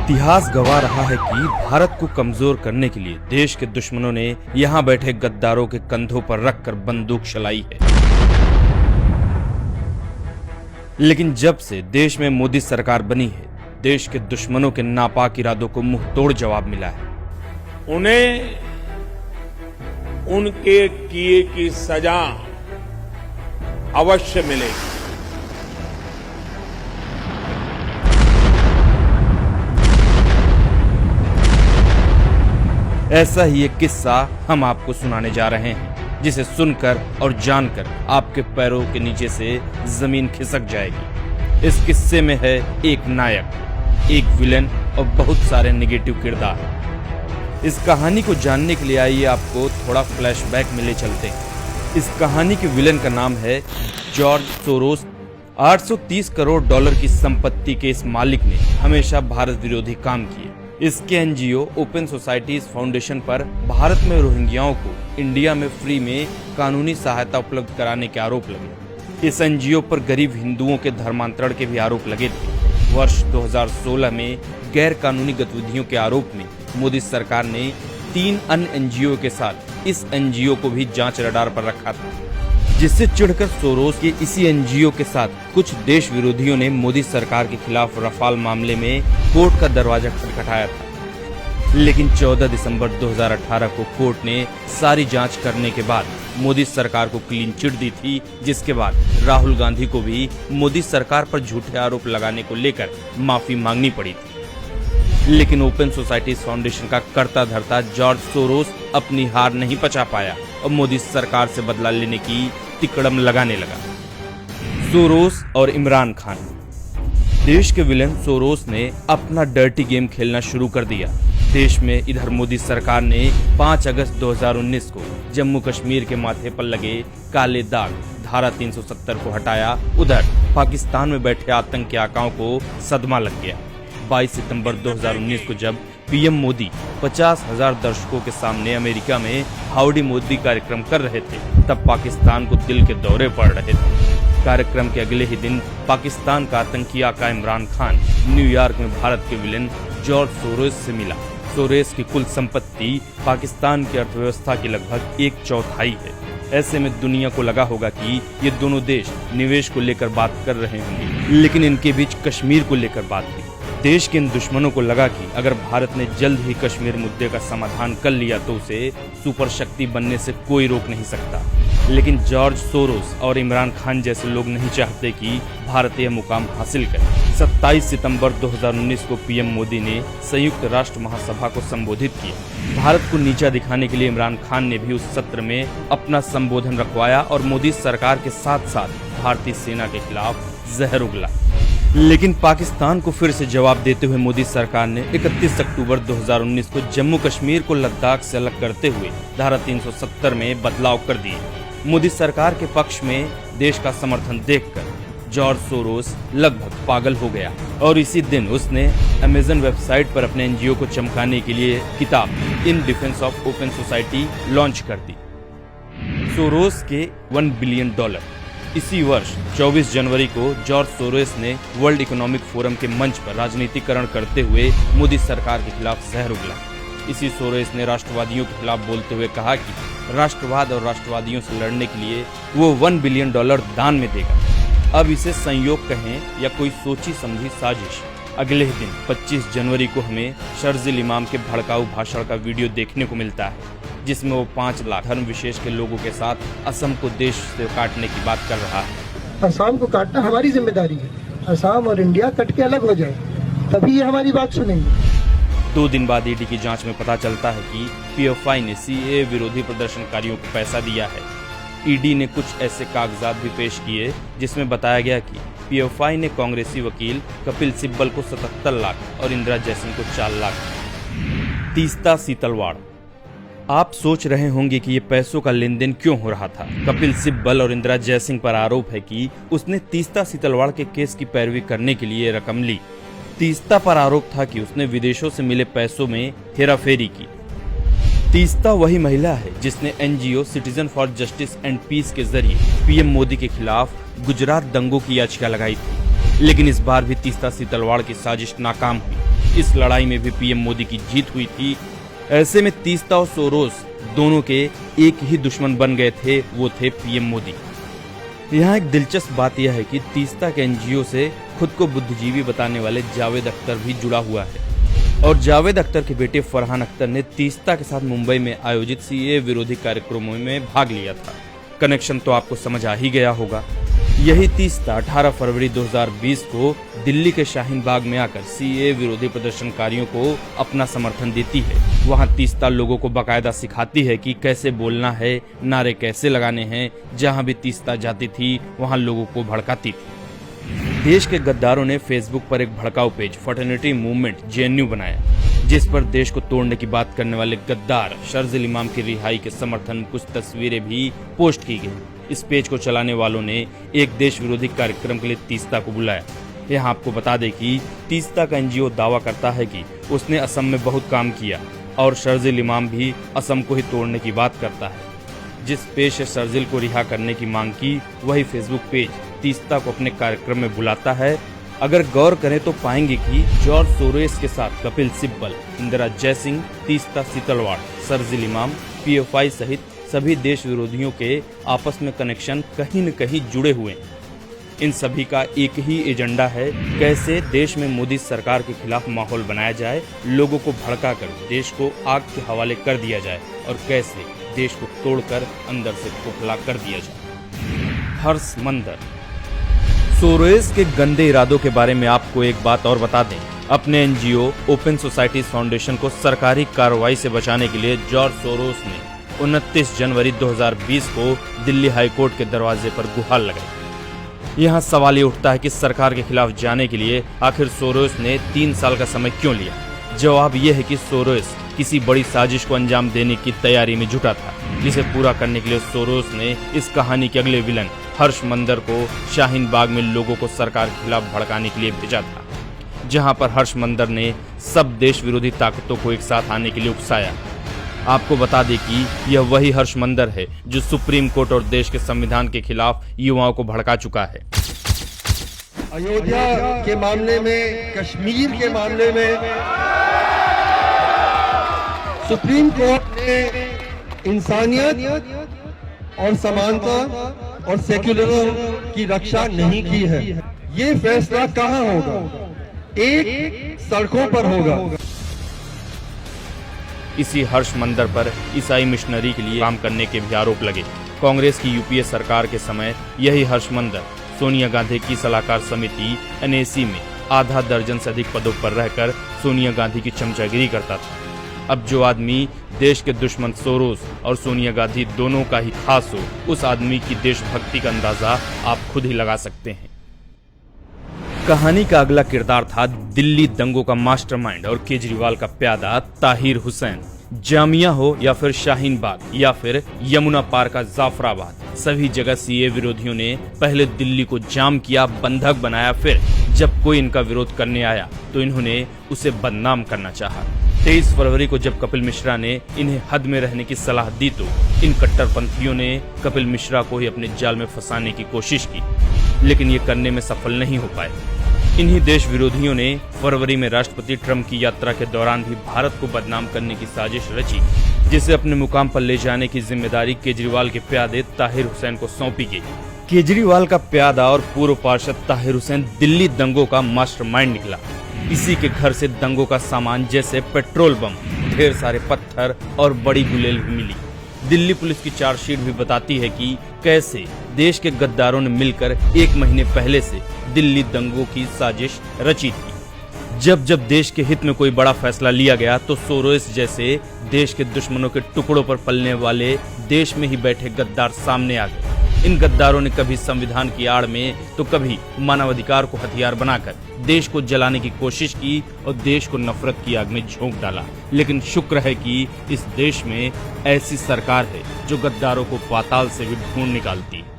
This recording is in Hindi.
इतिहास गवाह रहा है कि भारत को कमजोर करने के लिए देश के दुश्मनों ने यहाँ बैठे गद्दारों के कंधों पर रखकर बंदूक चलाई है। लेकिन जब से देश में मोदी सरकार बनी है, देश के दुश्मनों के नापाक इरादों को मुंह तोड़ जवाब मिला है। उन्हें उनके किए की सजा अवश्य मिलेगी। ऐसा ही एक किस्सा हम आपको सुनाने जा रहे हैं, जिसे सुनकर और जानकर आपके पैरों के नीचे से जमीन खिसक जाएगी। इस किस्से में है एक नायक, एक विलेन और बहुत सारे नेगेटिव किरदार। इस कहानी को जानने के लिए आइए आपको थोड़ा फ्लैशबैक में ले चलते हैं। इस कहानी के विलेन का नाम है जॉर्ज सोरोस। 830 करोड़ डॉलर की संपत्ति के इस मालिक ने हमेशा भारत विरोधी काम किए। इसके एनजीओ ओपन सोसाइटीज फाउंडेशन पर भारत में रोहिंग्याओं को इंडिया में फ्री में कानूनी सहायता उपलब्ध कराने के आरोप लगे। इस एनजीओ पर गरीब हिंदुओं के धर्मांतरण के भी आरोप लगे थे। वर्ष 2016 में गैर कानूनी गतिविधियों के आरोप में मोदी सरकार ने 3 अन्य एनजीओ के साथ इस एनजीओ को भी जांच रडार पर रखा था, जिससे चिढ़कर सोरोस के इसी एनजीओ के साथ कुछ देश विरोधियों ने मोदी सरकार के खिलाफ रफाल मामले में कोर्ट का दरवाजा खटखटाया था। लेकिन 14 दिसंबर 2018 को कोर्ट ने सारी जांच करने के बाद मोदी सरकार को क्लीन चिट दी थी, जिसके बाद राहुल गांधी को भी मोदी सरकार पर झूठे आरोप लगाने को लेकर माफी मांगनी पड़ी थी। लेकिन ओपन सोसाइटीज फाउंडेशन का करता धरता जॉर्ज सोरोस अपनी हार नहीं पचा पाया और मोदी सरकार से बदला लेने की तिकड़म लगाने लगा। सोरोस और इमरान खान। देश के विलेन सोरोस ने अपना डर्टी गेम खेलना शुरू कर दिया। देश में इधर मोदी सरकार ने 5 अगस्त 2019 को जम्मू कश्मीर के माथे पर लगे काले दाग धारा 370 को हटाया। उधर पाकिस्तान में बैठे आतंकी आकाओं को सदमा लग गया। 22 सितंबर 2019 को जब पीएम मोदी 50,000 दर्शकों के सामने अमेरिका में हाउडी मोदी कार्यक्रम कर रहे थे, तब पाकिस्तान को दिल के दौरे पड़ रहे थे। कार्यक्रम के अगले ही दिन पाकिस्तान का आतंकी आका इमरान खान न्यूयॉर्क में भारत के विलेन जॉर्ज सोरोस से मिला। सोरोस की कुल संपत्ति पाकिस्तान की अर्थव्यवस्था की लगभग 1/4 है। ऐसे में दुनिया को लगा होगा कि ये दोनों देश निवेश को लेकर बात कर रहे होंगे, लेकिन इनके बीच कश्मीर को लेकर बात हुई। देश के इन दुश्मनों को लगा कि अगर भारत ने जल्द ही कश्मीर मुद्दे का समाधान कर लिया तो उसे सुपर शक्ति बनने से कोई रोक नहीं सकता। लेकिन जॉर्ज सोरोस और इमरान खान जैसे लोग नहीं चाहते कि भारत यह मुकाम हासिल करे। 27 सितंबर 2019 को पीएम मोदी ने संयुक्त राष्ट्र महासभा को संबोधित किया। भारत को नीचा दिखाने के लिए इमरान खान ने भी उस सत्र में अपना संबोधन रखवाया और मोदी सरकार के साथ साथ भारतीय सेना के खिलाफ जहर उगला। लेकिन पाकिस्तान को फिर से जवाब देते हुए मोदी सरकार ने 31 अक्टूबर 2019 को जम्मू कश्मीर को लद्दाख से अलग करते हुए धारा 370 में बदलाव कर दिए। मोदी सरकार के पक्ष में देश का समर्थन देखकर जॉर्ज सोरोस लगभग पागल हो गया और इसी दिन उसने अमेज़न वेबसाइट पर अपने एनजीओ को चमकाने के लिए किताब in defence of open society launch कर दी। सोरोस के $1 बिलियन। इसी वर्ष 24 जनवरी को जॉर्ज सोरोस ने वर्ल्ड इकोनॉमिक फोरम के मंच पर राजनीतिकरण करते हुए मोदी सरकार के खिलाफ जहर उगला। इसी सोरोस ने राष्ट्रवादियों के खिलाफ बोलते हुए कहा कि राष्ट्रवाद और राष्ट्रवादियों से लड़ने के लिए वो $1 बिलियन दान में देगा। अब इसे संयोग कहें या कोई सोची समझी साजिश। अगले ही दिन 25 जनवरी को हमें शर्जिल इमाम के भड़काऊ भाषण का वीडियो देखने को मिलता है, जिसमें वो 5 लाख धर्म विशेष के लोगों के साथ असम को देश से काटने की बात कर रहा है। असम को काटना हमारी जिम्मेदारी है। असम और इंडिया कट के अलग हो जाए, तभी ये हमारी बात सुनेंगे। 2 दिन बाद ईडी की जांच में पता चलता है कि पीएफआई ने सीएए विरोधी प्रदर्शनकारियों को पैसा दिया है। ईडी ने कुछ ऐसे कागजात भी पेश किए जिसमें बताया गया कि पीएफआई ने कांग्रेसी वकील कपिल सिब्बल को 77 लाख और इंदिरा जयसिंह को 4 लाख। तीस्ता सीतलवाड़। आप सोच रहे होंगे कि ये पैसों का लेन देन क्यों हो रहा था। कपिल सिब्बल और इंदिरा जयसिंह पर आरोप है कि उसने तीस्ता सीतलवाड़ के केस की पैरवी करने के लिए रकम ली। तीस्ता पर आरोप था कि उसने विदेशों से मिले पैसों में हेराफेरी की। तीस्ता वही महिला है जिसने NGO citizen for justice and peace के जरिए पीएम मोदी के खिलाफ गुजरात दंगों की याचिका लगाई थी। लेकिन इस बार भी तीस्ता सीतलवाड़ की साजिश नाकाम हुई। इस लड़ाई में भी पीएम मोदी की जीत हुई थी। ऐसे में तीस्ता और सोरोस दोनों के एक ही दुश्मन बन गए थे, वो थे पीएम मोदी। यहाँ एक दिलचस्प बात यह है कि तीस्ता के एनजीओ से खुद को बुद्धिजीवी बताने वाले जावेद अख्तर भी जुड़ा हुआ है और जावेद अख्तर के बेटे फरहान अख्तर ने तीस्ता के साथ मुंबई में आयोजित सीए विरोधी कार्यक्रमों में भाग लिया था। कनेक्शन तो आपको समझ आ ही गया होगा। यही तीस्ता 18 फरवरी 2020 को दिल्ली के शाहीन बाग में आकर सीए विरोधी प्रदर्शनकारियों को अपना समर्थन देती है। वहां तीस्ता लोगों को बाकायदा सिखाती है कि कैसे बोलना है, नारे कैसे लगाने हैं। जहां भी तीस्ता जाती थी वहां लोगों को भड़काती थी। देश के गद्दारों ने फेसबुक पर एक भड़काऊ पेज फर्टर्निटी मूवमेंट जेएनयू बनाया, जिस पर देश को तोड़ने की बात करने वाले गद्दार शर्जिल इमाम की रिहाई के समर्थन कुछ तस्वीरें भी पोस्ट की गई। इस पेज को चलाने वालों ने एक देश विरोधी कार्यक्रम के लिए तीस्ता को बुलाया। यहाँ आपको बता दें कि तीस्ता का एनजीओ दावा करता है कि उसने असम में बहुत काम किया और शर्जिल इमाम भी असम को ही तोड़ने की बात करता है। जिस पेज से शर्जिल को रिहा करने की मांग की, वही फेसबुक पेज तीस्ता को अपने कार्यक्रम में बुलाता है। अगर गौर करें तो पाएंगे कि जॉर्ज सोरोस के साथ कपिल सिब्बल, इंदिरा जयसिंह, तीस्ता सीतलवाड़, शर्जिल इमाम, पीएफआई सहित सभी देश विरोधियों के आपस में कनेक्शन कहीं न कहीं जुड़े हुए हैं। इन सभी का एक ही एजेंडा है, कैसे देश में मोदी सरकार के खिलाफ माहौल बनाया जाए, लोगों को भड़काकर देश को आग के हवाले कर दिया जाए और कैसे देश को तोड़कर अंदर से खोखला कर दिया जाए। हर्ष मंदर। सोरोस के गंदे इरादों के बारे में आपको एक बात और बता दें। अपने एनजीओ ओपन सोसाइटी फाउंडेशन को सरकारी कार्रवाई से बचाने के लिए जॉर्ज सोरोस ने 29 जनवरी 2020 को दिल्ली हाईकोर्ट के दरवाजे पर गुहार लगाई। यहाँ सवाल ये उठता है कि सरकार के खिलाफ जाने के लिए आखिर सोरोस ने 3 साल का समय क्यों लिया। जवाब यह है कि सोरोस किसी बड़ी साजिश को अंजाम देने की तैयारी में जुटा था, जिसे पूरा करने के लिए सोरोस ने इस कहानी के अगले विलन हर्ष मंदर को शाहीन बाग में लोगों को सरकार के खिलाफ भड़काने के लिए भेजा था, जहां पर हर्ष मंदर ने सब देश विरोधी ताकतों को एक साथ आने के लिए उकसाया। आपको बता दें कि यह वही हर्ष मंदर है जो सुप्रीम कोर्ट और देश के संविधान के खिलाफ युवाओं को भड़का चुका है। अयोध्या के मामले में, कश्मीर के मामले में सुप्रीम कोर्ट ने इंसानियत और समानता और सेक्युलरिज्म की रक्षा नहीं की है। ये फैसला कहाँ होगा? एक सड़कों पर होगा। इसी हर्ष मंदर पर ईसाई मिशनरी के लिए काम करने के भी आरोप लगे। कांग्रेस की यूपीए सरकार के समय यही हर्ष मंदर सोनिया गांधी की सलाहकार समिति एनएसी में आधा दर्जन से अधिक पदों पर रहकर सोनिया गांधी की चमचागिरी करता था। अब जो आदमी देश के दुश्मन सोरोस और सोनिया गांधी दोनों का ही खास हो, उस आदमी की देशभक्ति का अंदाजा आप खुद ही लगा सकते हैं। कहानी का अगला किरदार था दिल्ली दंगों का मास्टरमाइंड और केजरीवाल का प्यादा ताहिर हुसैन। जामिया हो या फिर शाहीन बाग या फिर यमुना पार का जाफराबाद, सभी जगह सीए विरोधियों ने पहले दिल्ली को जाम किया, बंधक बनाया। फिर जब कोई इनका विरोध करने आया तो इन्होंने उसे बदनाम करना चाहा। 23 फरवरी को जब कपिल मिश्रा ने इन्हें हद में रहने की सलाह दी तो इन कट्टरपंथियों ने कपिल मिश्रा को ही अपने जाल में फंसाने की कोशिश की, लेकिन ये करने में सफल नहीं हो पाए। इन्हीं देश विरोधियों ने फरवरी में राष्ट्रपति ट्रंप की यात्रा के दौरान भी भारत को बदनाम करने की साजिश रची, जिसे अपने मुकाम पर ले जाने की जिम्मेदारी केजरीवाल के प्यादे ताहिर हुसैन को सौंपी गई। केजरीवाल का प्यादा और पूर्व पार्षद ताहिर हुसैन दिल्ली दंगों का मास्टरमाइंड निकला। इसी के घर से दंगों का सामान जैसे पेट्रोल बम, ढेर सारे पत्थर और बड़ी गुलेल भी मिली। दिल्ली पुलिस की चार्जशीट भी बताती है कि कैसे देश के गद्दारों ने मिलकर 1 महीने पहले से दिल्ली दंगों की साजिश रची थी। जब जब देश के हित में कोई बड़ा फैसला लिया गया तो सोरोस जैसे देश के दुश्मनों के टुकड़ों पर पलने वाले देश में ही बैठे गद्दार सामने आ गए। इन गद्दारों ने कभी संविधान की आड़ में तो कभी मानवाधिकार को हथियार बनाकर देश को जलाने की कोशिश की और देश को नफरत की आग में झोंक डाला। लेकिन शुक्र है कि इस देश में ऐसी सरकार है जो गद्दारों को पाताल से भी ढूंढ निकालती है।